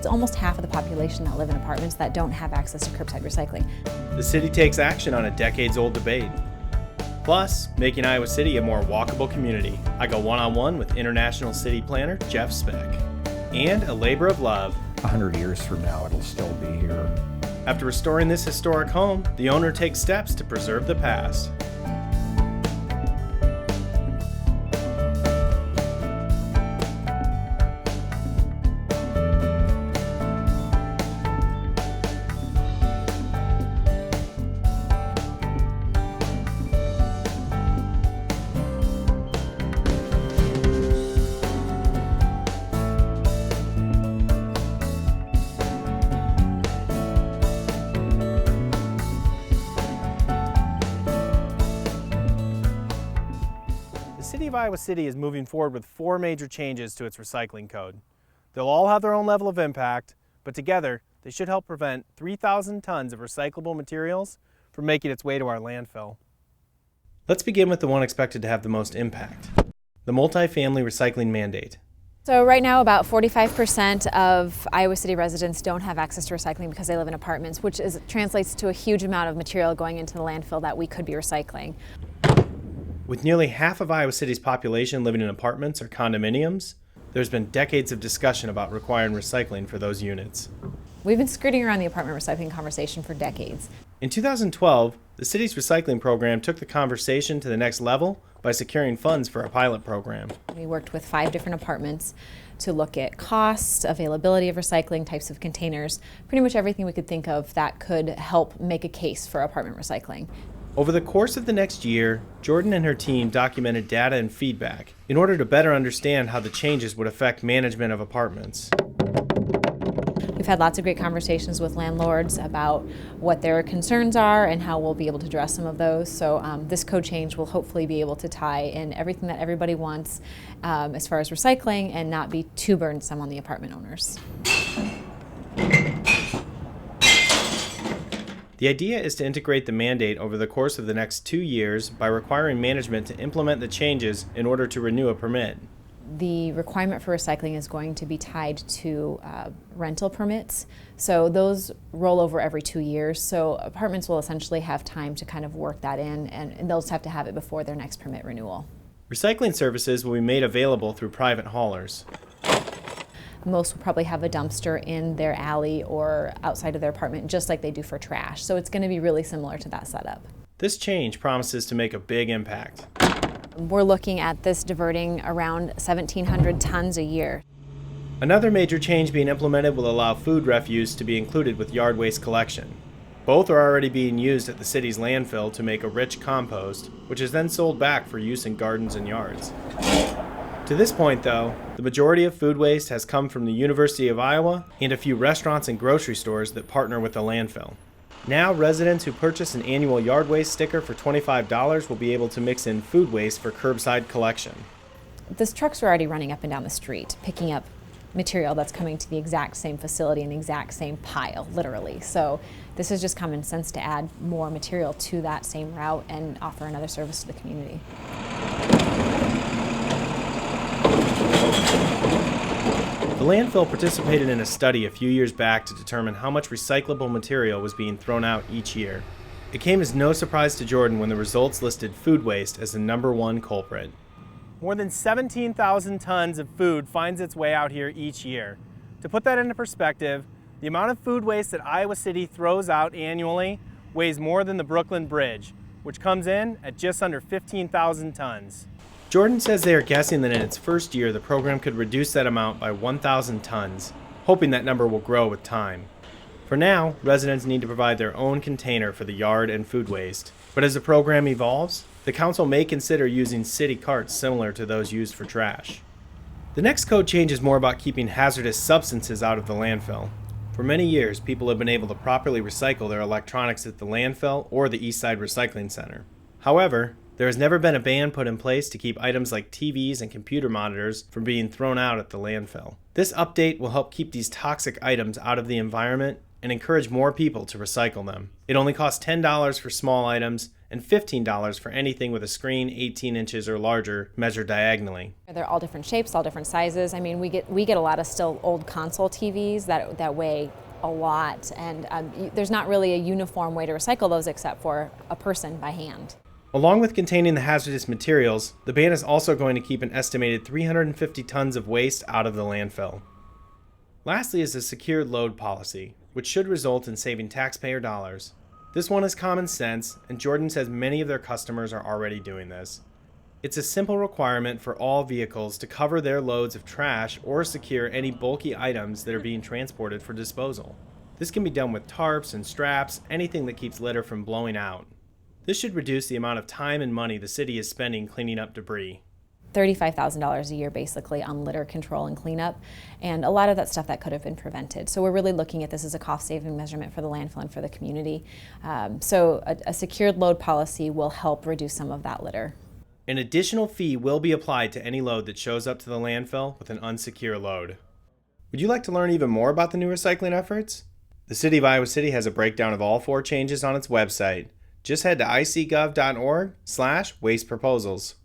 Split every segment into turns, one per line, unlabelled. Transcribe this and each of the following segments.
almost half of the population that live in apartments that don't have access to curbside recycling.
The city takes action on a decades-old debate. Plus, making Iowa City a more walkable community. I go one-on-one with International City Planner Jeff Speck. And a labor of love.
100 years from now, it'll still be here.
After restoring this historic home, the owner takes steps to preserve the past. The City of Iowa City is moving forward with 4 major changes to its recycling code. They'll all have their own level of impact, but together they should help prevent 3,000 tons of recyclable materials from making its way to our landfill. Let's begin with the one expected to have the most impact, the multifamily recycling mandate.
So right now about 45% of Iowa City residents don't have access to recycling because they live in apartments, which translates to a huge amount of material going into the landfill that we could be recycling.
With nearly half of Iowa City's population living in apartments or condominiums, there's been decades of discussion about requiring recycling for those units.
We've been skirting around the apartment recycling conversation for decades.
In 2012, the city's recycling program took the conversation to the next level by securing funds for a pilot program.
We worked with 5 different apartments to look at costs, availability of recycling, types of containers, pretty much everything we could think of that could help make a case for apartment recycling.
Over the course of the next year, Jordan and her team documented data and feedback in order to better understand how the changes would affect management of apartments.
We've had lots of great conversations with landlords about what their concerns are and how we'll be able to address some of those. So this code change will hopefully be able to tie in everything that everybody wants as far as recycling and not be too burdensome on the apartment owners.
The idea is to integrate the mandate over the course of the next 2 years by requiring management to implement the changes in order to renew a permit.
The requirement for recycling is going to be tied to rental permits. So those roll over every 2 years. So apartments will essentially have time to kind of work that in, and they'll just have to have it before their next permit renewal.
Recycling services will be made available through private haulers.
Most will probably have a dumpster in their alley or outside of their apartment, just like they do for trash. So it's going to be really similar to that setup.
This change promises to make a big impact.
We're looking at this diverting around 1,700 tons a year.
Another major change being implemented will allow food refuse to be included with yard waste collection. Both are already being used at the city's landfill to make a rich compost, which is then sold back for use in gardens and yards. To this point, though, the majority of food waste has come from the University of Iowa and a few restaurants and grocery stores that partner with the landfill. Now, residents who purchase an annual yard waste sticker for $25 will be able to mix in food waste for curbside collection.
These trucks are already running up and down the street, picking up material that's coming to the exact same facility and the exact same pile, literally. So this is just common sense to add more material to that same route and offer another service to the community.
The landfill participated in a study a few years back to determine how much recyclable material was being thrown out each year. It came as no surprise to Jordan when the results listed food waste as the #1 culprit. More than 17,000 tons of food finds its way out here each year. To put that into perspective, the amount of food waste that Iowa City throws out annually weighs more than the Brooklyn Bridge, which comes in at just under 15,000 tons. Jordan says they are guessing that in its first year, the program could reduce that amount by 1,000 tons, hoping that number will grow with time. For now, residents need to provide their own container for the yard and food waste. But as the program evolves, the council may consider using city carts similar to those used for trash. The next code change is more about keeping hazardous substances out of the landfill. For many years, people have been able to properly recycle their electronics at the landfill or the Eastside Recycling Center. However, there has never been a ban put in place to keep items like TVs and computer monitors from being thrown out at the landfill. This update will help keep these toxic items out of the environment and encourage more people to recycle them. It only costs $10 for small items and $15 for anything with a screen 18 inches or larger measured diagonally.
They're all different shapes, all different sizes. I mean, we get a lot of still old console TVs that weigh a lot, and there's not really a uniform way to recycle those except for a person by hand.
Along with containing the hazardous materials, the ban is also going to keep an estimated 350 tons of waste out of the landfill. Lastly is a secured load policy, which should result in saving taxpayer dollars. This one is common sense, and Jordan says many of their customers are already doing this. It's a simple requirement for all vehicles to cover their loads of trash or secure any bulky items that are being transported for disposal. This can be done with tarps and straps, anything that keeps litter from blowing out. This should reduce the amount of time and money the city is spending cleaning up debris.
$35,000 a year basically on litter control and cleanup, and a lot of that stuff that could have been prevented. So we're really looking at this as a cost-saving measurement for the landfill and for the community. So a secured load policy will help reduce some of that litter.
An additional fee will be applied to any load that shows up to the landfill with an unsecure load. Would you like to learn even more about the new recycling efforts? The City of Iowa City has a breakdown of all 4 changes on its website. Just head to icgov.org/waste proposals.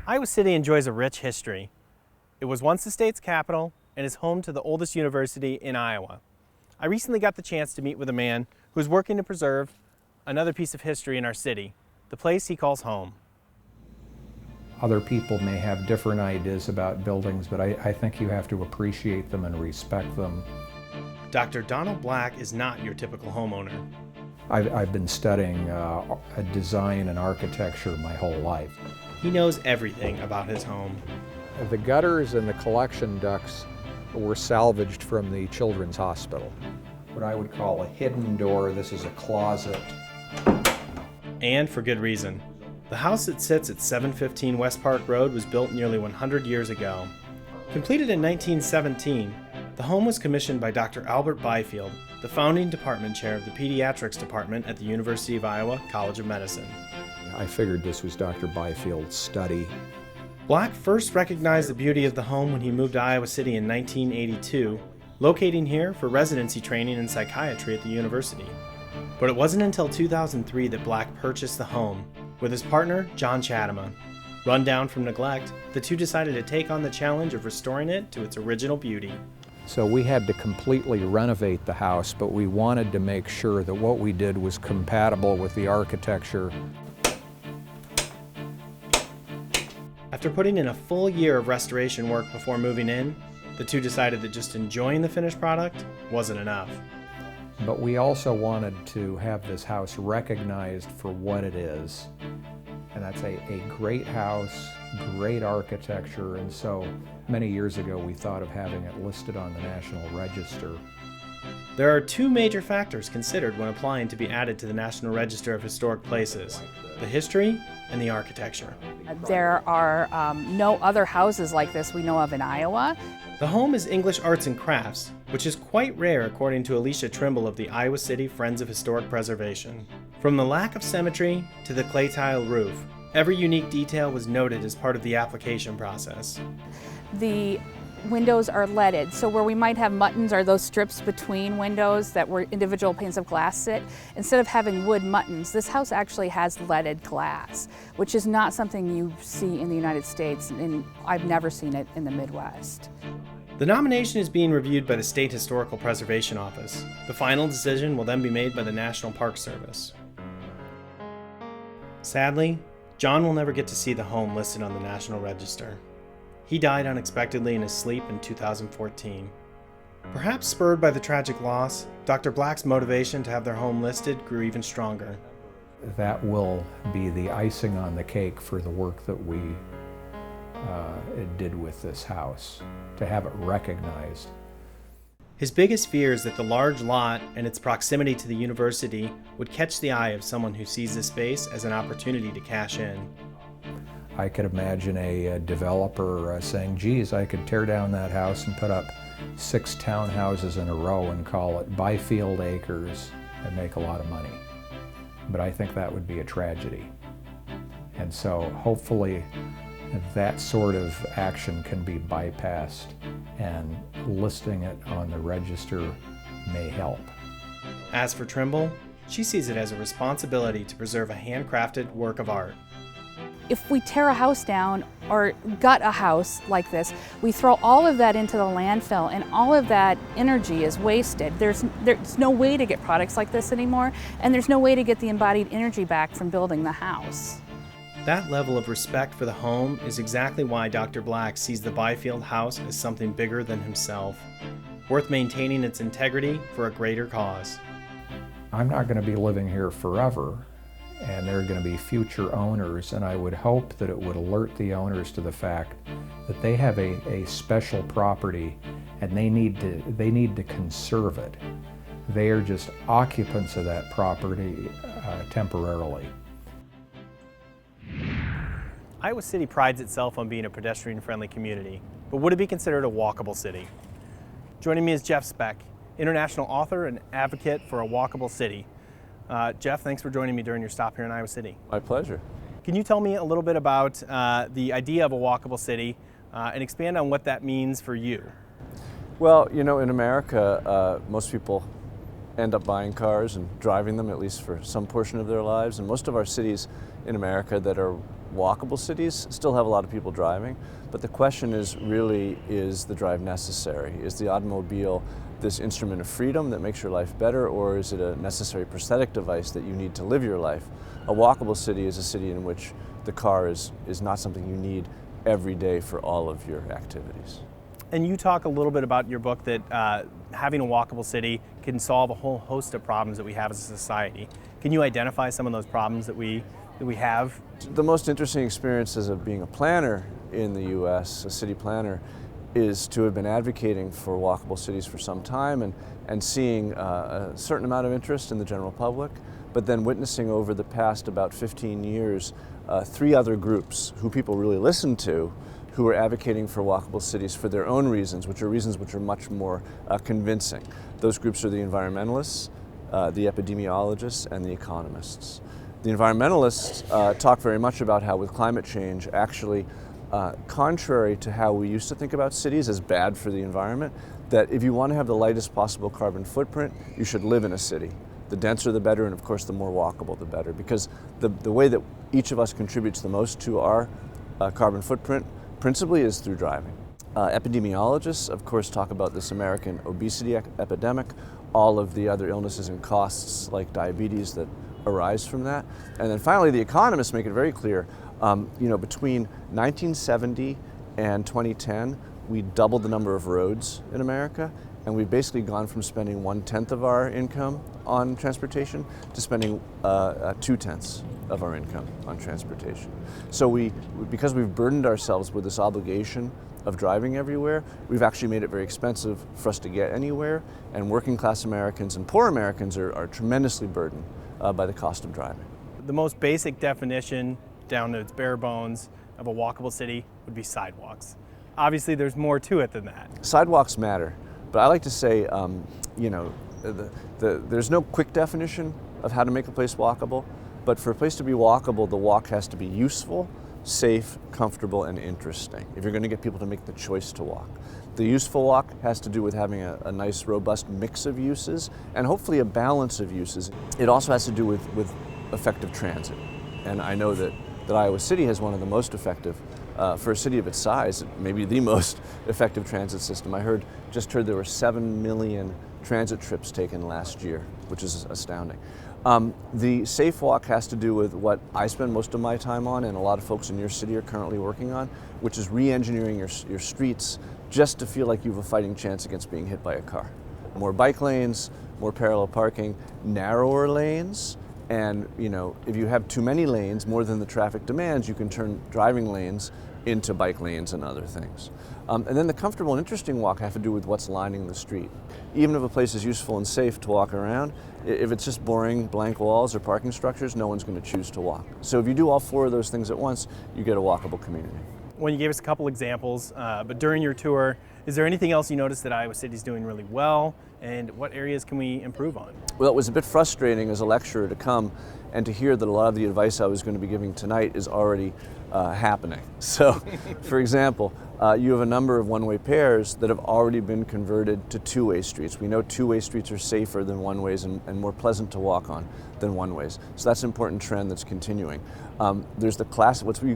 Iowa City enjoys a rich history. It was once the state's capital and is home to the oldest university in Iowa. I recently got the chance to meet with a man who is working to preserve another piece of history in our city, the place he calls home.
Other people may have different ideas about buildings, but I think you have to appreciate them and respect them.
Dr. Donald Black is not your typical homeowner.
I've been studying design and architecture my whole life.
He knows everything about his home.
The gutters and the collection ducts were salvaged from the Children's Hospital. What I would call a hidden door. This is a closet.
And for good reason. The house that sits at 715 West Park Road was built nearly 100 years ago. Completed in 1917, the home was commissioned by Dr. Albert Byfield, the founding department chair of the pediatrics department at the University of Iowa College of Medicine.
I figured this was Dr. Byfield's study.
Black first recognized the beauty of the home when he moved to Iowa City in 1982, locating here for residency training in psychiatry at the university. But it wasn't until 2003 that Black purchased the home with his partner, John Chatema. Run down from neglect, the two decided to take on the challenge of restoring it to its original beauty.
So we had to completely renovate the house, but we wanted to make sure that what we did was compatible with the architecture.
After putting in a full year of restoration work before moving in, the two decided that just enjoying the finished product wasn't enough.
But we also wanted to have this house recognized for what it is. And that's a great house, great architecture, and so many years ago we thought of having it listed on the National Register.
There are 2 major factors considered when applying to be added to the National Register of Historic Places: the history and the architecture.
There are no other houses like this we know of in Iowa.
The home is English arts and crafts, which is quite rare according to Alicia Trimble of the Iowa City Friends of Historic Preservation. From the lack of symmetry to the clay tile roof, every unique detail was noted as part of the application process.
The windows are leaded, so where we might have muttons or those strips between windows that where individual panes of glass sit, instead of having wood muttons, this house actually has leaded glass, which is not something you see in the United States, and I've never seen it in the Midwest.
The nomination is being reviewed by the State Historical Preservation Office. The final decision will then be made by the National Park Service. Sadly, John will never get to see the home listed on the National Register. He died unexpectedly in his sleep in 2014. Perhaps spurred by the tragic loss, Dr. Black's motivation to have their home listed grew even stronger.
That will be the icing on the cake for the work that we did with this house, to have it recognized.
His biggest fear is that the large lot and its proximity to the university would catch the eye of someone who sees this space as an opportunity to cash in.
I could imagine a developer saying, geez, I could tear down that house and put up 6 townhouses in a row and call it Byfield Acres and make a lot of money. But I think that would be a tragedy. And so hopefully that sort of action can be bypassed, and listing it on the register may help.
As for Trimble, she sees it as a responsibility to preserve a handcrafted work of art.
If we tear a house down or gut a house like this, we throw all of that into the landfill, and all of that energy is wasted. There's no way to get products like this anymore, and there's no way to get the embodied energy back from building the house.
That level of respect for the home is exactly why Dr. Black sees the Byfield house as something bigger than himself, worth maintaining its integrity for a greater cause.
I'm not going to be living here forever, and there are going to be future owners, and I would hope that it would alert the owners to the fact that they have a special property and they need to conserve it. They are just occupants of that property temporarily.
Iowa City prides itself on being a pedestrian-friendly community, but would it be considered a walkable city? Joining me is Jeff Speck, international author and advocate for a walkable city. Jeff, thanks for joining me during your stop here in Iowa City.
My pleasure.
Can you tell me a little bit about the idea of a walkable city and expand on what that means for you?
Well, you know, in America, most people end up buying cars and driving them, at least for some portion of their lives. And most of our cities in America that are walkable cities still have a lot of people driving. But the question is really, is the drive necessary? Is the automobile this instrument of freedom that makes your life better, or is it a necessary prosthetic device that you need to live your life? A walkable city is a city in which the car is not something you need every day for all of your activities.
And you talk a little bit about in your book that having a walkable city can solve a whole host of problems that we have as a society. Can you identify some of those problems that we have?
The most interesting experiences of being a planner in the U.S., a city planner, is to have been advocating for walkable cities for some time and seeing a certain amount of interest in the general public, but then witnessing over the past about 15 years 3 other groups who people really listen to who are advocating for walkable cities for their own reasons, which are much more convincing. Those groups are the environmentalists, the epidemiologists, and the economists. The environmentalists talk very much about how with climate change, actually, contrary to how we used to think about cities as bad for the environment, that if you want to have the lightest possible carbon footprint, you should live in a city. The denser the better, and of course the more walkable the better, because the way that each of us contributes the most to our carbon footprint principally is through driving. Epidemiologists, of course, talk about this American obesity epidemic, all of the other illnesses and costs like diabetes that arise from that. And then finally, the economists make it very clear, between 1970 and 2010, we doubled the number of roads in America, and we've basically gone from spending 1/10 of our income on transportation to spending 2/10 of our income on transportation. So because we've burdened ourselves with this obligation of driving everywhere, we've actually made it very expensive for us to get anywhere, and working class Americans and poor Americans are tremendously burdened by the cost of driving.
The most basic definition, down to its bare bones, of a walkable city would be sidewalks. Obviously, there's more to it than that.
Sidewalks matter, but I like to say, there's no quick definition of how to make a place walkable, but for a place to be walkable, the walk has to be useful, safe, comfortable, and interesting if you're going to get people to make the choice to walk. The useful walk has to do with having a nice, robust mix of uses and hopefully a balance of uses. It also has to do with effective transit. And I know that Iowa City has one of the most effective, for a city of its size, maybe the most effective transit system. I just heard there were 7 million transit trips taken last year, which is astounding. The safe walk has to do with what I spend most of my time on, and a lot of folks in your city are currently working on, which is re-engineering your streets just to feel like you have a fighting chance against being hit by a car. More bike lanes, more parallel parking, narrower lanes, and if you have too many lanes, more than the traffic demands, you can turn driving lanes into bike lanes and other things. And then the comfortable and interesting walk have to do with what's lining the street. Even if a place is useful and safe to walk around, if it's just boring blank walls or parking structures, no one's going to choose to walk. So if you do all 4 of those things at once, you get a walkable community.
When you gave us a couple examples, but during your tour, is there anything else you noticed that Iowa City's doing really well, and what areas can we improve on?
Well, it was a bit frustrating as a lecturer to come and to hear that a lot of the advice I was going to be giving tonight is already happening. So, for example, you have a number of one-way pairs that have already been converted to two-way streets. We know two-way streets are safer than one-ways and more pleasant to walk on than one-ways. So that's an important trend that's continuing. There's the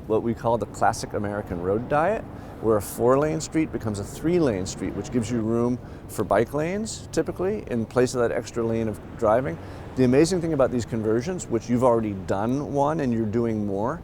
what we call the classic American road diet, where a 4-lane street becomes a 3-lane street, which gives you room for bike lanes, typically, in place of that extra lane of driving. The amazing thing about these conversions, which you've already done one and you're doing more,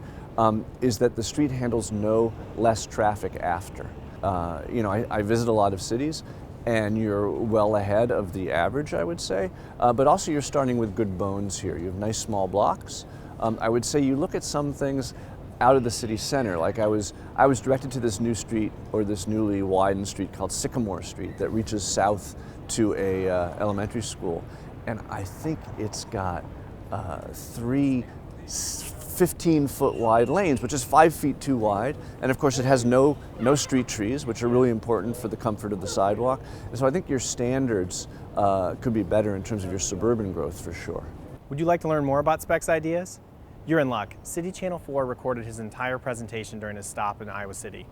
is that the street handles no less traffic after. I visit a lot of cities, and you're well ahead of the average, I would say, but also you're starting with good bones here. You have nice small blocks. I would say you look at some things out of the city center. Like I was directed to this new street, or this newly widened street called Sycamore Street, that reaches south to a elementary school, and I think it's got 3 15-foot wide lanes, which is 5 feet too wide, and of course it has no street trees, which are really important for the comfort of the sidewalk. And so I think your standards could be better in terms of your suburban growth, for sure.
Would you like to learn more about Speck's ideas? You're in luck. City Channel 4 recorded his entire presentation during his stop in Iowa City.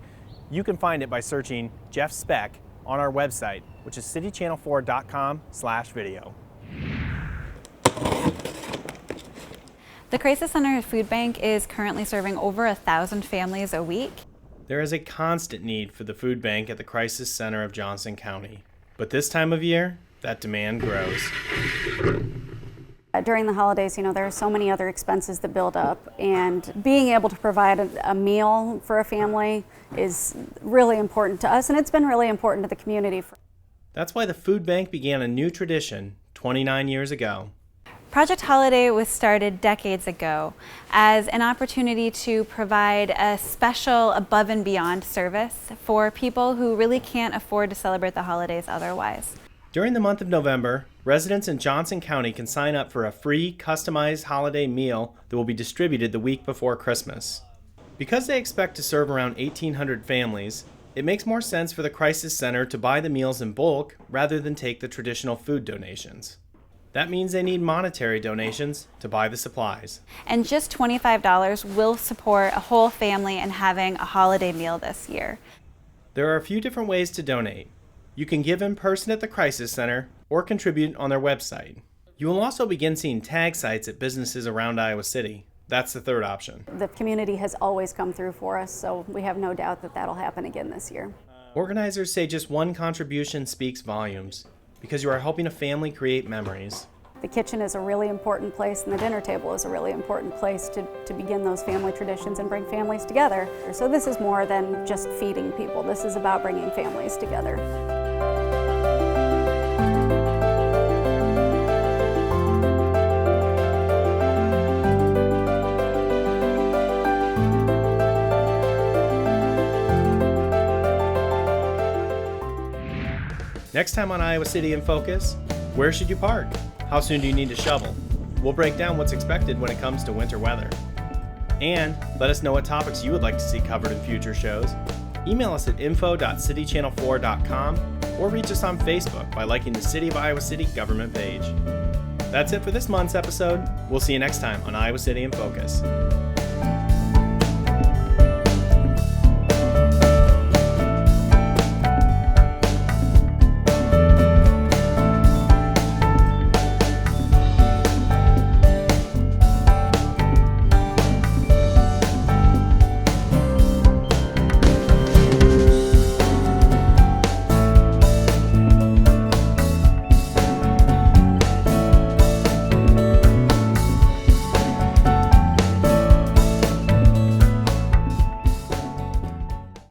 You can find it by searching Jeff Speck on our website, which is citychannel4.com/video.
The Crisis Center Food Bank is currently serving over 1,000 families a week.
There is a constant need for the food bank at the Crisis Center of Johnson County. But this time of year, that demand grows.
During the holidays, there are so many other expenses that build up, and being able to provide a meal for a family is really important to us, and it's been really important to the community.
That's why the food bank began a new tradition 29 years ago.
Project Holiday was started decades ago as an opportunity to provide a special above and beyond service for people who really can't afford to celebrate the holidays otherwise.
During the month of November, residents in Johnson County can sign up for a free, customized holiday meal that will be distributed the week before Christmas. Because they expect to serve around 1,800 families, it makes more sense for the Crisis Center to buy the meals in bulk rather than take the traditional food donations. That means they need monetary donations to buy the supplies.
And just $25 will support a whole family in having a holiday meal this year.
There are a few different ways to donate. You can give in person at the Crisis Center or contribute on their website. You will also begin seeing tag sites at businesses around Iowa City. That's the third option.
The community has always come through for us, so we have no doubt that that'll happen again this year.
Organizers say just one contribution speaks volumes, because you are helping a family create memories.
The kitchen is a really important place, and the dinner table is a really important place to begin those family traditions and bring families together. So this is more than just feeding people. This is about bringing families together.
Next time on Iowa City in Focus, where should you park? How soon do you need to shovel? We'll break down what's expected when it comes to winter weather. And let us know what topics you would like to see covered in future shows. Email us at info.citychannel4.com or reach us on Facebook by liking the City of Iowa City government page. That's it for this month's episode. We'll see you next time on Iowa City in Focus.